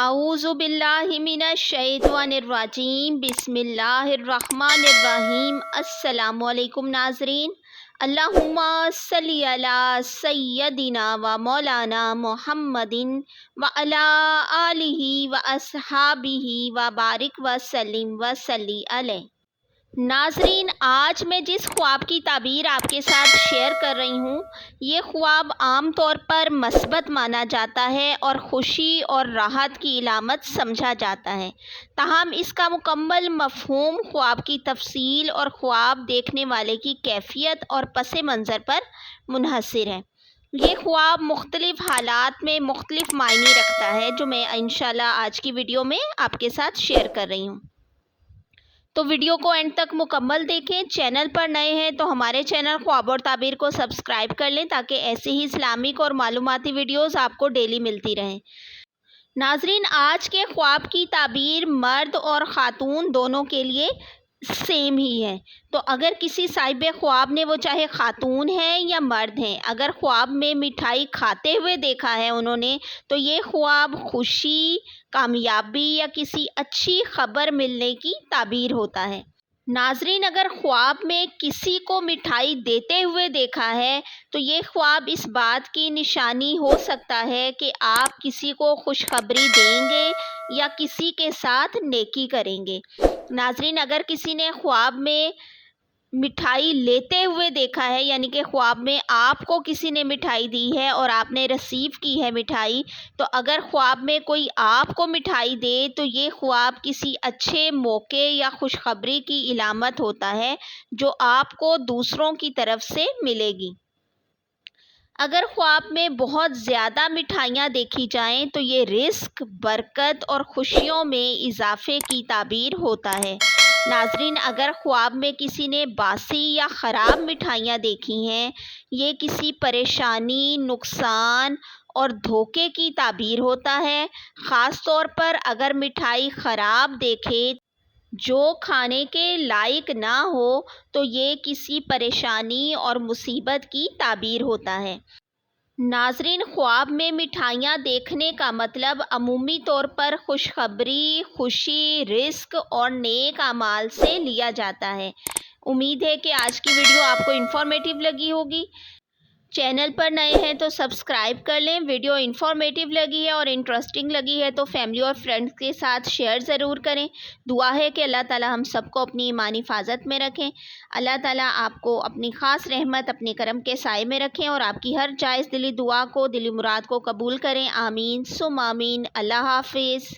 अऊज़ु बिल्लाहि मिनश शैतानिर रजीम बिस्मिल्लाहिर रहमानिर रहीम। अस्सलामु अलैकुम नाज़रीन। अल्लाहुम्मा सल्ली अला सय्यदिना व मौलाना मुहम्मदिन व अला आलिहि व अस्हाबिहि व बारिक व सल्लिम व सल्ली अलैहि। नाज़रीन, आज मैं जिस ख्वाब की ताबीर आपके साथ शेयर कर रही हूँ, ये ख्वाब आम तौर पर मस्बत माना जाता है और खुशी और राहत की इलामत समझा जाता है। ताहम इसका मुकम्मल मफ़हूम ख्वाब की तफसील और ख्वाब देखने वाले की कैफियत और पस मंज़र पर मुनहसर है। ये ख्वाब मुख्तलिफ़ हालात में मुख्तलिफ़ मायने रखता है, जो मैं इंशाल्लाह आज की वीडियो में आपके साथ शेयर कर रही हूँ। तो वीडियो को एंड तक मुकम्मल देखें। चैनल पर नए हैं तो हमारे चैनल ख्वाब और ताबीर को सब्सक्राइब कर लें, ताकि ऐसे ही इस्लामिक और मालूमाती वीडियोस आपको डेली मिलती रहें। नाजरीन, आज के ख्वाब की ताबीर मर्द और ख़ातून दोनों के लिए सेम ही है। तो अगर किसी साहिब ख्वाब ने, वो चाहे ख़ातून है या मर्द हैं, अगर ख्वाब में मिठाई खाते हुए देखा है उन्होंने, तो ये ख्वाब खुशी, कामयाबी या किसी अच्छी खबर मिलने की ताबीर होता है। नाजरीन, अगर ख्वाब में किसी को मिठाई देते हुए देखा है, तो ये ख्वाब इस बात की निशानी हो सकता है कि आप किसी को खुशखबरी देंगे या किसी के साथ नेकी करेंगे। नाजरीन, अगर किसी ने ख्वाब में मिठाई लेते हुए देखा है, यानी कि ख्वाब में आपको किसी ने मिठाई दी है और आपने रिसीव की है मिठाई, तो अगर ख्वाब में कोई आपको मिठाई दे, तो ये ख्वाब किसी अच्छे मौके या खुशखबरी की इलामत होता है, जो आपको दूसरों की तरफ से मिलेगी। अगर ख्वाब में बहुत ज़्यादा मिठाइयाँ देखी जाएं, तो ये रिस्क, बरकत और खुशियों में इजाफे की ताबीर होता है। नाजरीन, अगर ख्वाब में किसी ने बासी या ख़राब मिठाइयाँ देखी हैं, ये किसी परेशानी, नुकसान और धोखे की ताबीर होता है। ख़ास तौर पर अगर मिठाई ख़राब देखे, जो खाने के लायक ना हो, तो ये किसी परेशानी और मुसीबत की ताबीर होता है। नाजरीन, ख्वाब में मिठाइयाँ देखने का मतलब अमूमी तौर पर खुशखबरी, खुशी, रिस्क और नेक अमाल से लिया जाता है। उम्मीद है कि आज की वीडियो आपको इन्फॉर्मेटिव लगी होगी। चैनल पर नए हैं तो सब्सक्राइब कर लें। वीडियो इन्फॉर्मेटिव लगी है और इंटरेस्टिंग लगी है तो फैमिली और फ्रेंड्स के साथ शेयर ज़रूर करें। दुआ है कि अल्लाह ताला हम सबको अपनी ईमानी हिफाजत में रखें। अल्लाह ताला आपको अपनी ख़ास रहमत, अपने करम के साए में रखें और आपकी हर जायज़ दिली दुआ को, दिली मुराद को कबूल करें। आमीन सुम आमीन। अल्लाह हाफिज़।